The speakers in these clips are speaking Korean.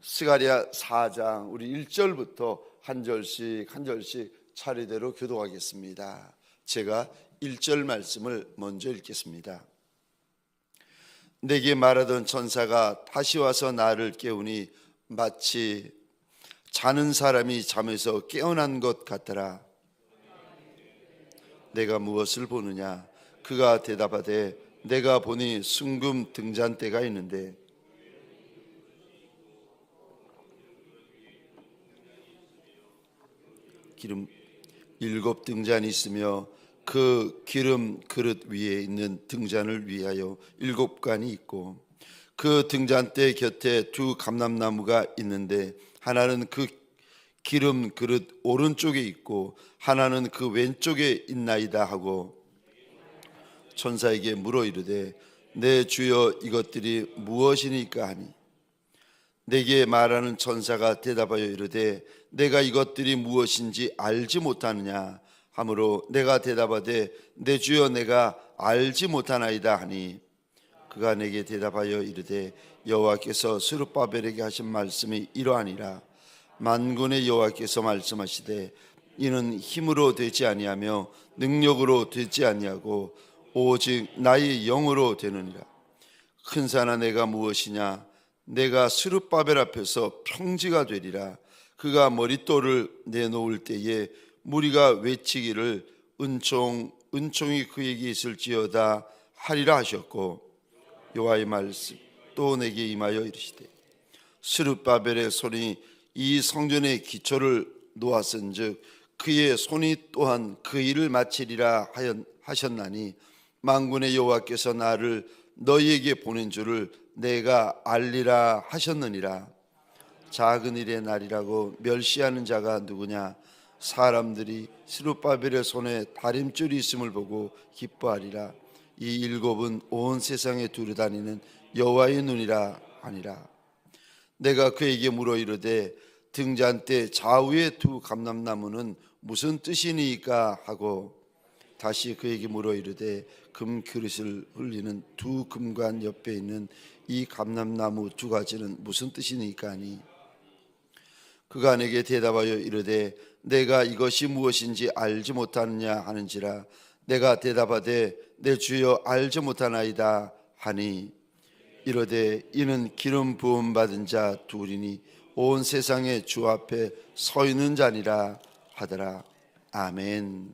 스가랴 4장 우리 1절부터 한 절씩 차례대로 교독하겠습니다. 제가 1절 말씀을 먼저 읽겠습니다. 내게 말하던 천사가 다시 와서 나를 깨우니 마치 자는 사람이 잠에서 깨어난 것 같더라. 내가 무엇을 보느냐? 그가 대답하되 내가 보니 순금 등잔대가 있는데 기름 7 등잔이 있으며 그 기름 그릇 위에 있는 등잔을 위하여 7관이 있고 그 등잔대 곁에 2 감람나무가 있는데 하나는 그 기름 그릇 오른쪽에 있고 하나는 그 왼쪽에 있나이다 하고 천사에게 물어 이르되 내 주여 이것들이 무엇이니까 하니 내게 말하는 천사가 대답하여 이르되 내가 이것들이 무엇인지 알지 못하느냐 하므로 내가 대답하되 내 주여 내가 알지 못하나이다 하니 그가 내게 대답하여 이르되 여호와께서 스룹바벨에게 하신 말씀이 이러하니라. 만군의 여호와께서 말씀하시되 이는 힘으로 되지 아니하며 능력으로 되지 아니하고 오직 나의 영으로 되느니라. 큰 산아 내가 무엇이냐? 내가 스룹바벨 앞에서 평지가 되리라. 그가 머릿돌을 내놓을 때에 무리가 외치기를 은총이 그에게 있을지어다 하리라 하셨고 여호와의 말씀 또 내게 임하여 이르시되 스룹바벨의 손이 이 성전의 기초를 놓았은즉 그의 손이 또한 그 일을 마치리라 하셨나니 만군의 여호와께서 나를 너희에게 보낸 줄을 내가 알리라 하셨느니라. 작은 일의 날이라고 멸시하는 자가 누구냐? 사람들이 스룹바벨의 손에 다림줄이 있음을 보고 기뻐하리라. 이 7은 온 세상에 두루다니는 여호와의 눈이라 하니라. 내가 그에게 물어 이르되 등잔대 좌우의 2 감람나무는 무슨 뜻이니까 하고 다시 그에게 물어 이르되 금 그릇을 흘리는 2 금관 옆에 있는 이 감람나무 2가지는 무슨 뜻이니까 하니 그가 내게 대답하여 이르되 내가 이것이 무엇인지 알지 못하느냐 하는지라. 내가 대답하되 내 주여 알지 못하나이다 하니 이르되 이는 기름 부음 받은 자 2이니 온 세상의 주 앞에 서 있는 자니라 하더라. 아멘.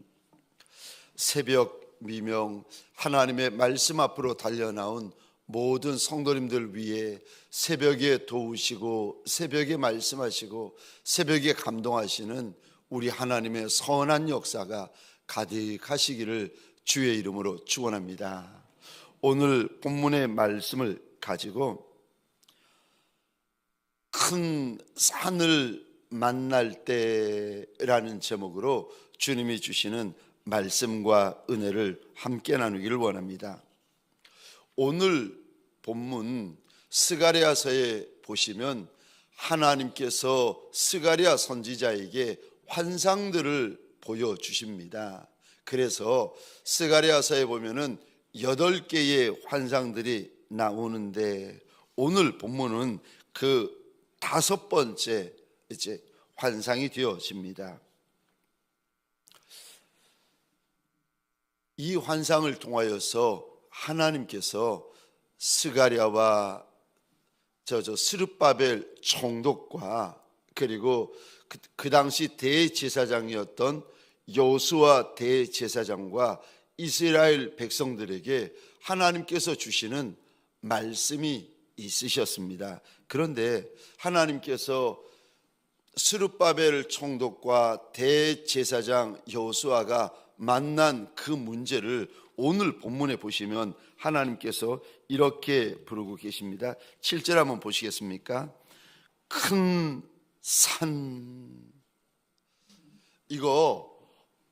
새벽 미명 하나님의 말씀 앞으로 달려나온 모든 성도님들 위해 새벽에 도우시고 새벽에 말씀하시고 새벽에 감동하시는 우리 하나님의 선한 역사가 가득하시기를 주의 이름으로 축원합니다. 오늘 본문의 말씀을 가지고 큰 산을 만날 때라는 제목으로 주님이 주시는 말씀과 은혜를 함께 나누기를 원합니다. 오늘 본문 스가랴서에 보시면 하나님께서 스가랴 선지자에게 환상들을 보여주십니다. 그래서 스가랴서에 보면은 8개의 환상들이 나오는데 오늘 본문은 그 5번째 이제 환상이 되어집니다. 이 환상을 통하여서 하나님께서 스가랴와 스룹바벨 총독과 그리고 그 당시 대제사장이었던 여호수아 대제사장과 이스라엘 백성들에게 하나님께서 주시는 말씀이 있으셨습니다. 그런데 하나님께서 스룹바벨 총독과 대제사장 여호수아가 만난 그 문제를 오늘 본문에 보시면 하나님께서 이렇게 부르고 계십니다. 7절 한번 보시겠습니까? 큰 산. 이거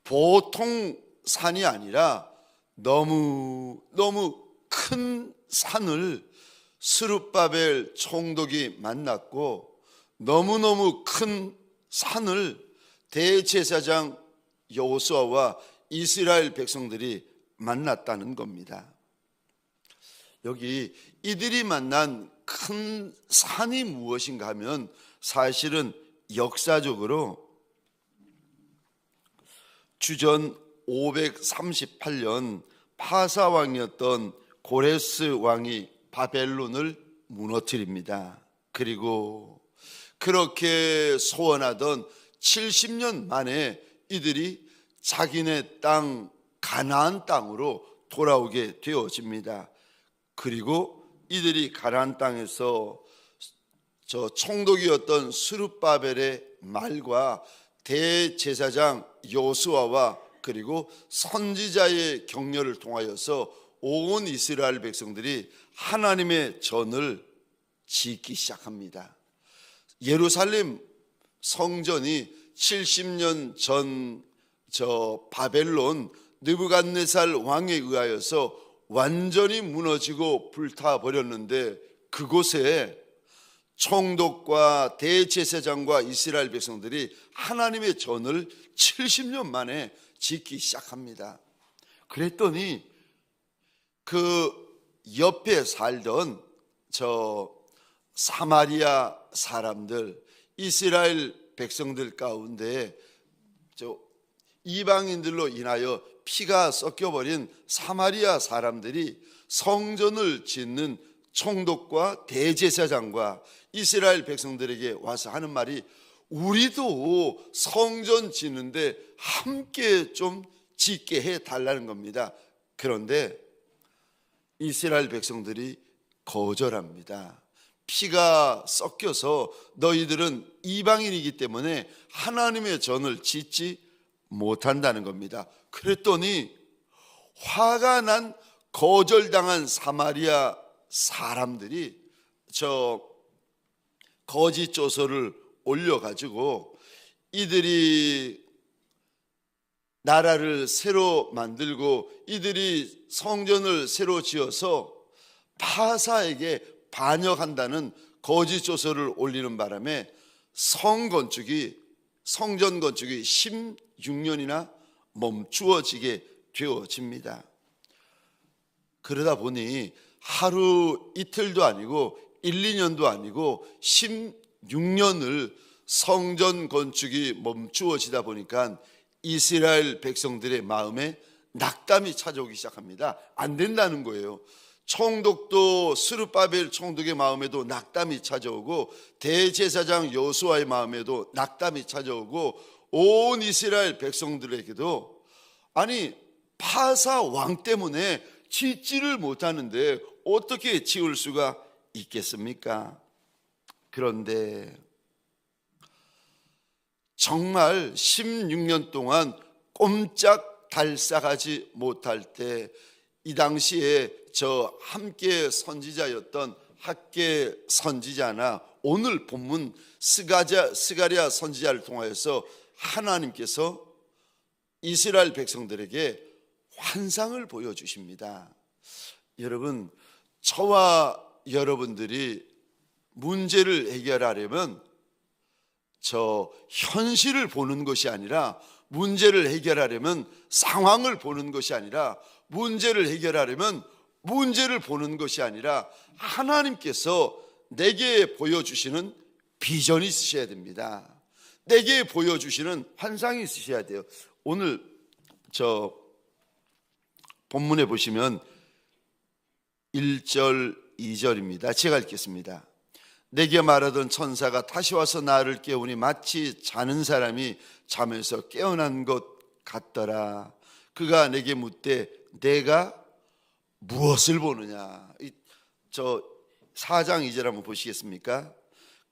보통 산이 아니라 너무 큰 산을 스룹바벨 총독이 만났고 너무너무 큰 산을 대제사장 여호수아와 이스라엘 백성들이 만났다는 겁니다. 여기 이들이 만난 큰 산이 무엇인가 하면 사실은 역사적으로 주전 538년 파사 왕이었던 고레스 왕이 바벨론을 무너뜨립니다. 그리고 그렇게 소원하던 70년 만에 이들이 자기네 땅 가나안 땅으로 돌아오게 되어집니다. 그리고 이들이 가나안 땅에서 저 총독이었던 스룹바벨의 말과 대제사장 요수아와 그리고 선지자의 격려를 통하여서 온 이스라엘 백성들이 하나님의 전을 짓기 시작합니다. 예루살렘 성전이 70년 전 저 바벨론 느부갓네살 왕에 의하여서 완전히 무너지고 불타버렸는데 그곳에 총독과 대제사장과 이스라엘 백성들이 하나님의 전을 70년 만에 짓기 시작합니다. 그랬더니 그 옆에 살던 저 사마리아 사람들, 이스라엘 백성들 가운데 저 이방인들로 인하여 피가 섞여버린 사마리아 사람들이 성전을 짓는 총독과 대제사장과 이스라엘 백성들에게 와서 하는 말이, 우리도 성전 짓는데 함께 좀 짓게 해달라는 겁니다. 그런데 이스라엘 백성들이 거절합니다. 피가 섞여서 너희들은 이방인이기 때문에 하나님의 전을 짓지 못한다는 겁니다. 그랬더니 화가 난 거절당한 사마리아 사람들이 저 거짓 조서를 올려가지고 이들이 나라를 새로 만들고 이들이 성전을 새로 지어서 파사에게 반역한다는 거짓 조서를 올리는 바람에 성전 건축이 16년이나 멈추어지게 되어집니다. 그러다 보니 하루 이틀도 아니고 1, 2년도 아니고 16년을 성전 건축이 멈추어지다 보니까 이스라엘 백성들의 마음에 낙담이 찾아오기 시작합니다. 안 된다는 거예요. 총독도 스룹바벨 총독의 마음에도 낙담이 찾아오고 대제사장 여호수아의 마음에도 낙담이 찾아오고 온 이스라엘 백성들에게도, 아니 파사 왕 때문에 짓지를 못하는데 어떻게 지을 수가 있겠습니까? 그런데 정말 16년 동안 꼼짝 달싹하지 못할 때 이 당시에 저 함께 선지자였던 학계 선지자나 오늘 본문 스가랴 선지자를 통하여서 하나님께서 이스라엘 백성들에게 환상을 보여주십니다. 여러분, 저와 여러분들이 문제를 해결하려면 저 현실을 보는 것이 아니라, 문제를 해결하려면 상황을 보는 것이 아니라, 문제를 해결하려면 문제를 보는 것이 아니라 하나님께서 내게 보여주시는 비전이 있으셔야 됩니다. 내게 보여주시는 환상이 있으셔야 돼요. 오늘 저 본문에 보시면 1절 2절입니다. 제가 읽겠습니다. 내게 말하던 천사가 다시 와서 나를 깨우니 마치 자는 사람이 잠에서 깨어난 것 같더라. 그가 내게 묻되 내가 무엇을 보느냐. 저 4장 2절 한번 보시겠습니까?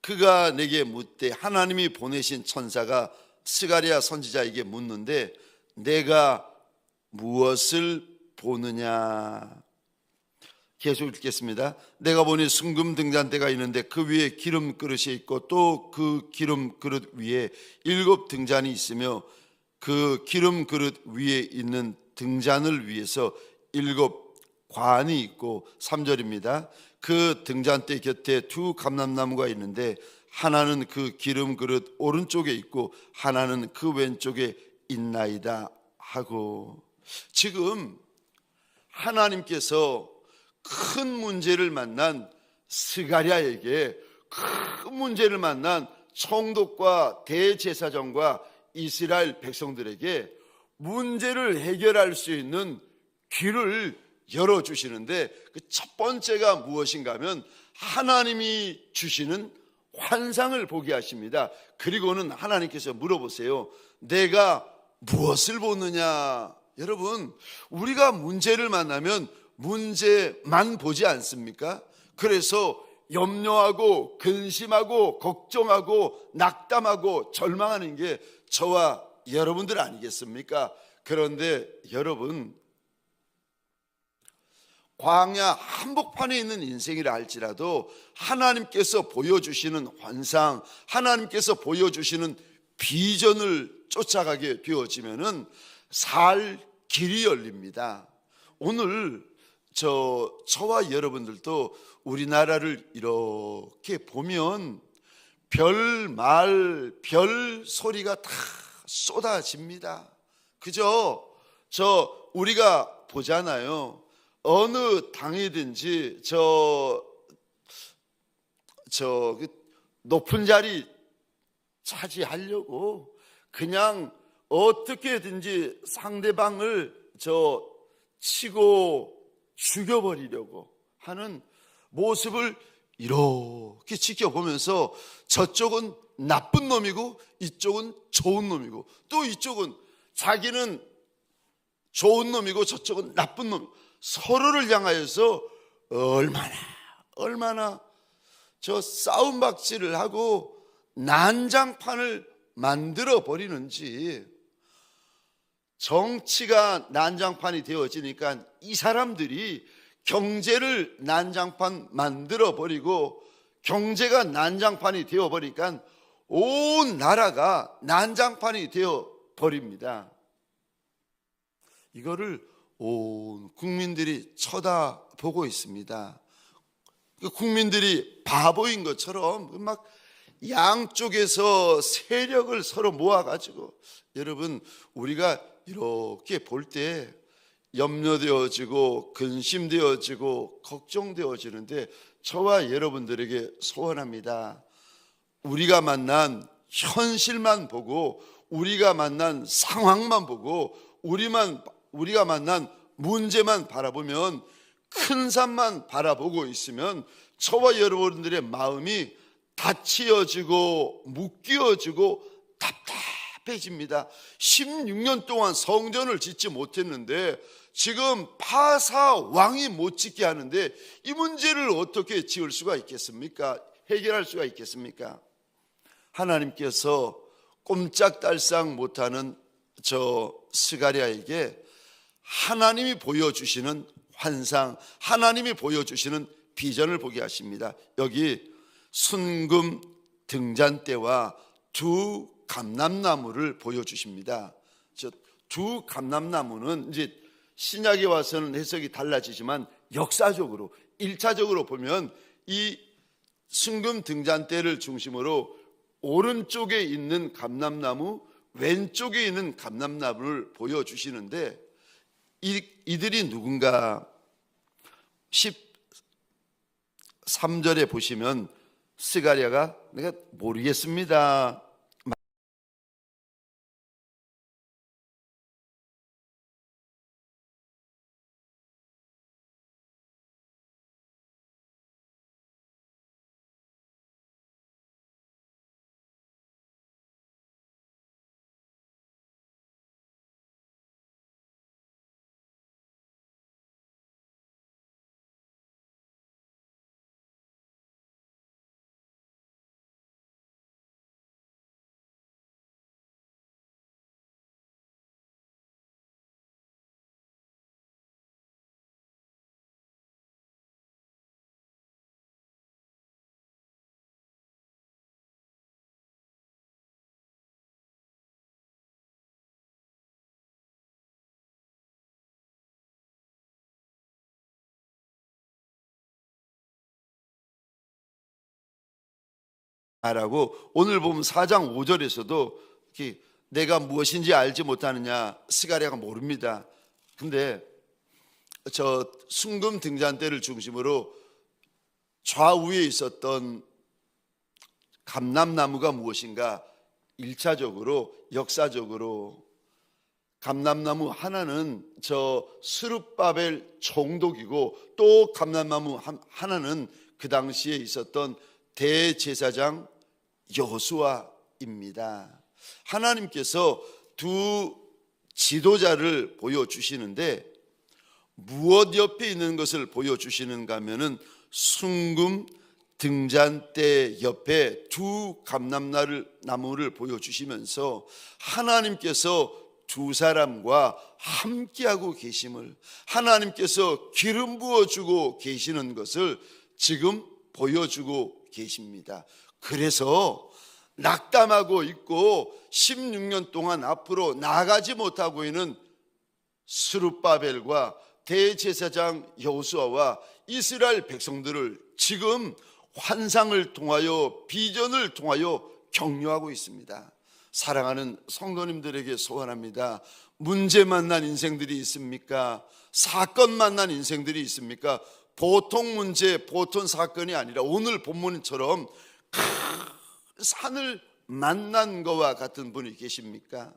그가 내게 묻되, 하나님이 보내신 천사가 스가랴 선지자에게 묻는데 내가 무엇을 보느냐. 계속 읽겠습니다. 내가 보니 순금 등잔대가 있는데 그 위에 기름 그릇이 있고 또 그 기름 그릇 위에 7 등잔이 있으며 그 기름 그릇 위에 있는 등잔을 위해서 7 관이 있고, 3절입니다. 그 등잔대 곁에 2 감람나무가 있는데 하나는 그 기름 그릇 오른쪽에 있고 하나는 그 왼쪽에 있나이다 하고, 지금 하나님께서 큰 문제를 만난 스가랴에게 큰 문제를 만난 총독과 대제사장과 이스라엘 백성들에게 문제를 해결할 수 있는 길을 열어주시는데, 그 첫 번째가 무엇인가 하면 하나님이 주시는 환상을 보게 하십니다. 그리고는 하나님께서 물어보세요. 내가 무엇을 보느냐? 여러분, 우리가 문제를 만나면 문제만 보지 않습니까? 그래서 염려하고 근심하고 걱정하고 낙담하고 절망하는 게 저와 여러분들 아니겠습니까? 그런데 여러분, 광야 한복판에 있는 인생이라 할지라도 하나님께서 보여주시는 환상, 하나님께서 보여주시는 비전을 쫓아가게 되어지면은 살 길이 열립니다. 오늘 저와 여러분들도 우리나라를 이렇게 보면 별말, 별 소리가 다 쏟아집니다. 그죠? 우리가 보잖아요. 어느 당이든지 높은 자리 차지하려고 그냥 어떻게든지 상대방을 치고 죽여버리려고 하는 모습을 이렇게 지켜보면서 저쪽은 나쁜 놈이고 이쪽은 좋은 놈이고, 또 이쪽은 자기는 좋은 놈이고 저쪽은 나쁜 놈, 서로를 향하여서 얼마나 싸움박질을 하고 난장판을 만들어 버리는지. 정치가 난장판이 되어지니까 이 사람들이 경제를 난장판 만들어 버리고, 경제가 난장판이 되어 버리니까 온 나라가 난장판이 되어 버립니다. 이거를 온 국민들이 쳐다보고 있습니다. 국민들이 바보인 것처럼 막 양쪽에서 세력을 서로 모아가지고, 여러분, 우리가 이렇게 볼 때 염려되어지고 근심되어지고 걱정되어지는데, 저와 여러분들에게 소원합니다. 우리가 만난 현실만 보고, 우리가 만난 상황만 보고, 우리가 만난 문제만 바라보면, 큰 산만 바라보고 있으면 저와 여러분들의 마음이 닫히어지고 묶여지고 답답해집니다. 16년 동안 성전을 짓지 못했는데 지금 바사 왕이 못 짓게 하는데 이 문제를 어떻게 지을 수가 있겠습니까? 해결할 수가 있겠습니까? 하나님께서 꼼짝달싹 못하는 스가랴에게 하나님이 보여주시는 환상, 하나님이 보여주시는 비전을 보게 하십니다. 여기 순금 등잔대와 두 감람나무를 보여주십니다. 두 감람나무는 이제 신약에 와서는 해석이 달라지지만 역사적으로 1차적으로 보면 이 순금 등잔대를 중심으로 오른쪽에 있는 감람나무, 왼쪽에 있는 감람나무를 보여주시는데, 이들이 누군가? 13절에 보시면 스가랴가 내가 모르겠습니다. 라고 오늘 보면 4장 5절에서도 내가 무엇인지 알지 못하느냐, 스가랴가 모릅니다. 근데 순금 등잔대를 중심으로 좌우에 있었던 감람나무가 무엇인가? 1차적으로 역사적으로 감람나무 하나는 저 스룹바벨 총독이고, 또 감람나무 하나는 그 당시에 있었던 대제사장 여호수아입니다. 하나님께서 두 지도자를 보여주시는데 무엇 옆에 있는 것을 보여주시는가 하면은 순금 등잔대 옆에 두 감람나무를 보여주시면서 하나님께서 두 사람과 함께하고 계심을, 하나님께서 기름 부어주고 계시는 것을 지금 보여주고 계십니다. 그래서 낙담하고 있고 16년 동안 앞으로 나가지 못하고 있는 스룹바벨과 대제사장 여호수아와 이스라엘 백성들을 지금 환상을 통하여, 비전을 통하여 격려하고 있습니다. 사랑하는 성도님들에게 소원합니다. 문제 만난 인생들이 있습니까? 사건 만난 인생들이 있습니까? 보통 문제, 보통 사건이 아니라 오늘 본문처럼 큰 산을 만난 것과 같은 분이 계십니까?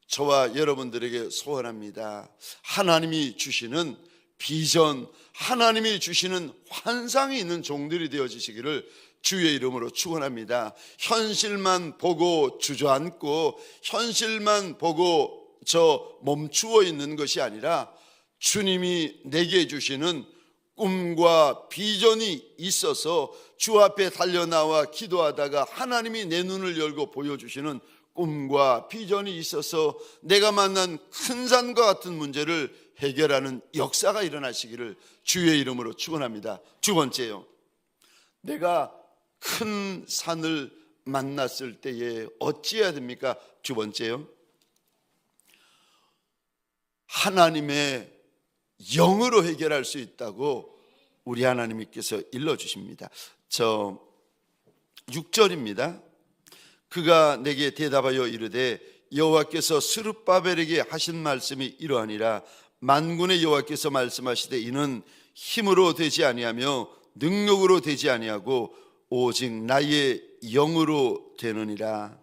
저와 여러분들에게 소원합니다. 하나님이 주시는 비전, 하나님이 주시는 환상이 있는 종들이 되어지시기를 주의 이름으로 축원합니다. 현실만 보고 주저앉고 현실만 보고 멈추어 있는 것이 아니라 주님이 내게 주시는 꿈과 비전이 있어서 주 앞에 달려나와 기도하다가 하나님이 내 눈을 열고 보여주시는 꿈과 비전이 있어서 내가 만난 큰 산과 같은 문제를 해결하는 역사가 일어나시기를 주의 이름으로 축원합니다. 두 번째요, 내가 큰 산을 만났을 때에 어찌해야 됩니까? 두 번째요, 하나님의 영으로 해결할 수 있다고 우리 하나님께서 일러주십니다. 6절입니다. 그가 내게 대답하여 이르되 여호와께서 스룹바벨에게 하신 말씀이 이러하니라. 만군의 여호와께서 말씀하시되 이는 힘으로 되지 아니하며 능력으로 되지 아니하고 오직 나의 영으로 되느니라.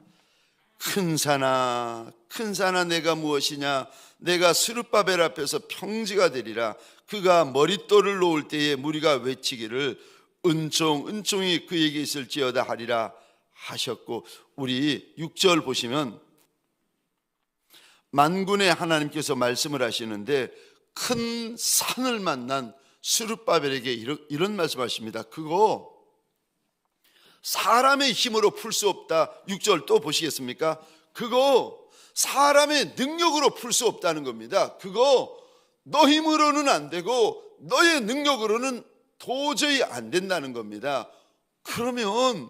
큰 산아 내가 무엇이냐? 내가 스룹바벨 앞에서 평지가 되리라. 그가 머릿돌을 놓을 때에 무리가 외치기를 은총이 그에게 있을지어다 하리라 하셨고, 우리 6절 보시면 만군의 하나님께서 말씀을 하시는데 큰 산을 만난 스룹바벨에게 이런 말씀하십니다. 그거 사람의 힘으로 풀 수 없다. 6절 또 보시겠습니까? 그거 사람의 능력으로 풀 수 없다는 겁니다. 그거 너 힘으로는 안 되고 너의 능력으로는 도저히 안 된다는 겁니다. 그러면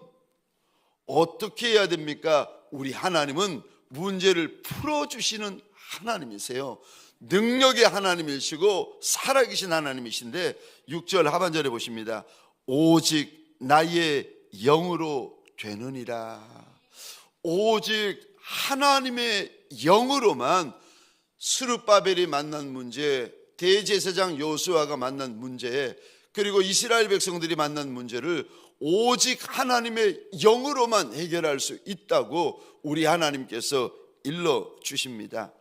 어떻게 해야 됩니까? 우리 하나님은 문제를 풀어주시는 하나님이세요. 능력의 하나님이시고 살아계신 하나님이신데 6절 하반절에 보십니다. 오직 나의 영으로 되느니라. 오직 하나님의 영으로만 스룹바벨이 만난 문제, 대제사장 여호수아가 만난 문제, 그리고 이스라엘 백성들이 만난 문제를 오직 하나님의 영으로만 해결할 수 있다고 우리 하나님께서 일러주십니다.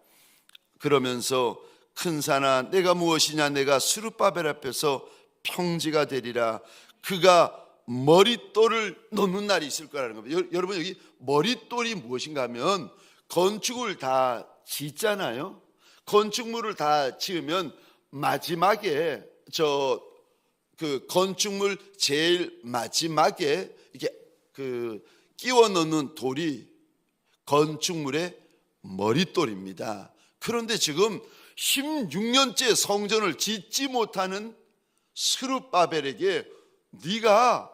그러면서 큰 산아 내가 무엇이냐? 내가 스룹바벨 앞에서 평지가 되리라. 그가 머릿돌을 놓는 날이 있을 거라는 겁니다. 여러분, 여기 머릿돌이 무엇인가 하면 건축을 다 짓잖아요. 건축물을 다 지으면 마지막에 그 건축물 제일 마지막에 이렇게 끼워 넣는 돌이 건축물의 머릿돌입니다. 그런데 지금 16년째 성전을 짓지 못하는 스룹바벨에게 네가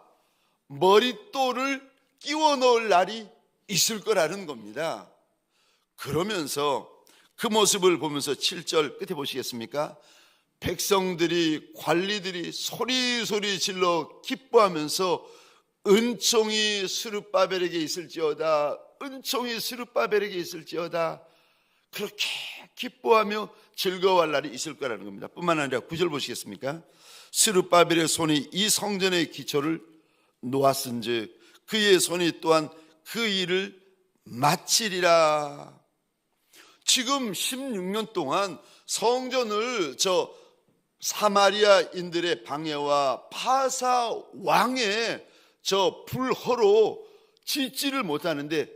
머릿돌을 끼워 넣을 날이 있을 거라는 겁니다. 그러면서 그 모습을 보면서 7절 끝에 보시겠습니까? 백성들이, 관리들이 소리 질러 기뻐하면서 은총이 스룹바벨에게 있을지어다, 은총이 스룹바벨에게 있을지어다, 그렇게 기뻐하며 즐거워할 날이 있을 거라는 겁니다. 뿐만 아니라 9절 보시겠습니까? 스룹바벨의 손이 이 성전의 기초를 놓았은즉 그의 손이 또한 그 일을 마치리라. 지금 16년 동안 성전을 사마리아인들의 방해와 바사 왕의 불허로 짓지를 못하는데,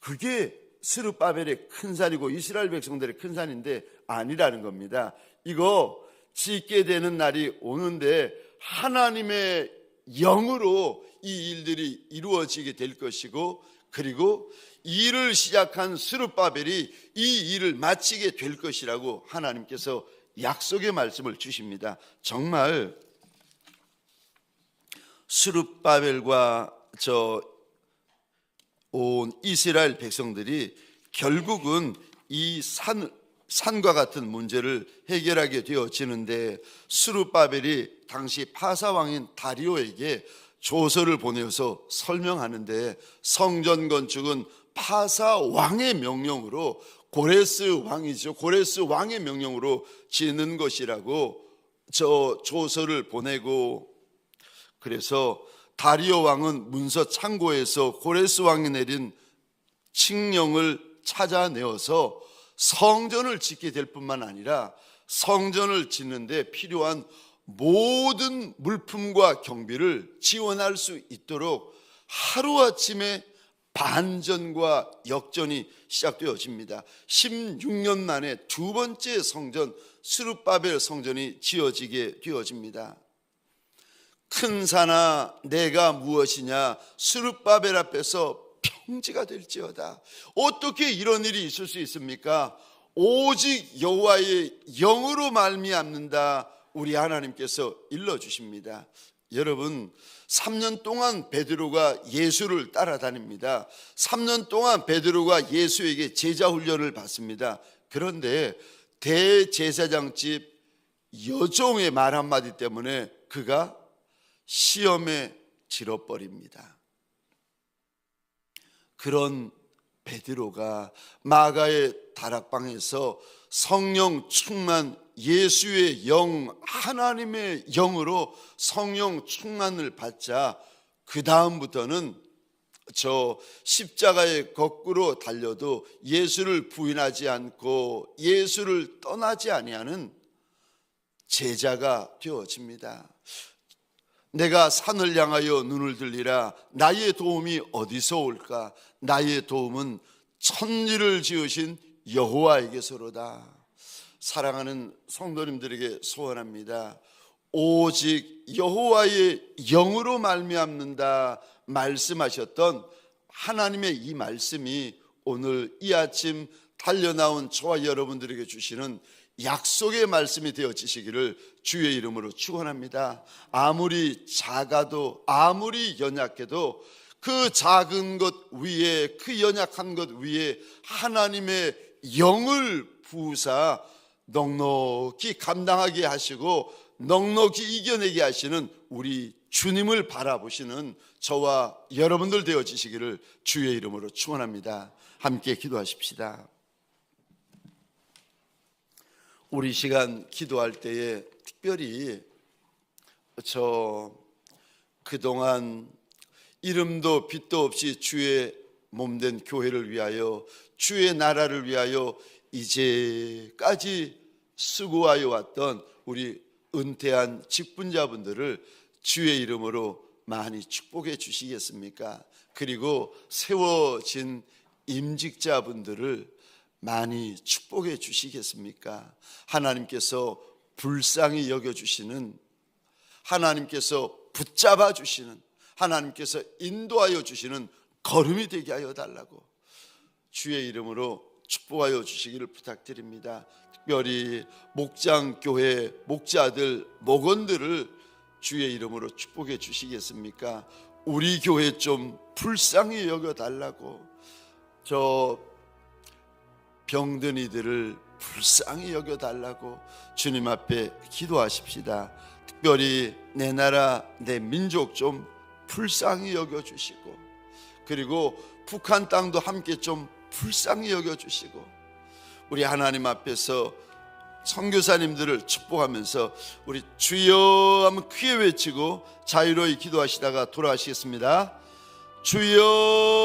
그게 스룹바벨의 큰 산이고 이스라엘 백성들의 큰 산인데 아니라는 겁니다. 이거 짓게 되는 날이 오는데 하나님의 영으로 이 일들이 이루어지게 될 것이고, 그리고 일을 시작한 스룹바벨이 이 일을 마치게 될 것이라고 하나님께서 약속의 말씀을 주십니다. 정말 스룹바벨과 온 이스라엘 백성들이 결국은 이 산과 같은 문제를 해결하게 되어지는데, 스룹바벨이 당시 파사왕인 다리오에게 조서를 보내서 설명하는데, 성전 건축은 파사왕의 명령으로, 고레스 왕이죠, 고레스 왕의 명령으로 짓는 것이라고 조서를 보내고, 그래서 다리오 왕은 문서 창고에서 고레스 왕이 내린 칙령을 찾아내어서 성전을 짓게 될 뿐만 아니라 성전을 짓는데 필요한 모든 물품과 경비를 지원할 수 있도록 하루아침에 반전과 역전이 시작되어집니다. 16년 만에 두 번째 성전, 스룹바벨 성전이 지어지게 되어집니다. 큰 산아 내가 무엇이냐, 스룹바벨 앞에서 평지가 될지어다. 어떻게 이런 일이 있을 수 있습니까? 오직 여호와의 영으로 말미암는다. 우리 하나님께서 일러주십니다. 여러분, 3년 동안 베드로가 예수를 따라다닙니다. 3년 동안 베드로가 예수에게 제자 훈련을 받습니다. 그런데 대제사장집 여종의 말 한마디 때문에 그가 시험에 질어버립니다. 그런 베드로가 마가의 다락방에서 성령 충만, 예수의 영, 하나님의 영으로 성령 충만을 받자 그 다음부터는 십자가에 거꾸로 달려도 예수를 부인하지 않고 예수를 떠나지 아니하는 제자가 되어집니다. 내가 산을 향하여 눈을 들리라. 나의 도움이 어디서 올까? 나의 도움은 천지를 지으신 여호와에게서로다. 사랑하는 성도님들에게 소원합니다. 오직 여호와의 영으로 말미암는다 말씀하셨던 하나님의 이 말씀이 오늘 이 아침 달려나온 저와 여러분들에게 주시는 약속의 말씀이 되어지시기를 주의 이름으로 축원합니다. 아무리 작아도 아무리 연약해도 그 작은 것 위에, 그 연약한 것 위에 하나님의 영을 부으사 넉넉히 감당하게 하시고 넉넉히 이겨내게 하시는 우리 주님을 바라보시는 저와 여러분들 되어지시기를 주의 이름으로 축원합니다. 함께 기도하십시다. 우리 시간 기도할 때에 특별히 그동안 이름도 빛도 없이 주의 몸된 교회를 위하여, 주의 나라를 위하여 이제까지 수고하여 왔던 우리 은퇴한 직분자분들을 주의 이름으로 많이 축복해 주시겠습니까? 그리고 세워진 임직자분들을 많이 축복해 주시겠습니까? 하나님께서 불쌍히 여겨주시는, 하나님께서 붙잡아 주시는, 하나님께서 인도하여 주시는 걸음이 되게 하여 달라고 주의 이름으로 축복하여 주시기를 부탁드립니다. 특별히 목장교회 목자들, 목원들을 주의 이름으로 축복해 주시겠습니까? 우리 교회 좀 불쌍히 여겨달라고, 병든 이들을 불쌍히 여겨달라고 주님 앞에 기도하십시다. 특별히 내 나라 내 민족 좀 불쌍히 여겨주시고, 그리고 북한 땅도 함께 좀 불쌍히 여겨주시고, 우리 하나님 앞에서 선교사님들을 축복하면서 우리 주여 하면 크게 외치고 자유로이 기도하시다가 돌아가시겠습니다. 주여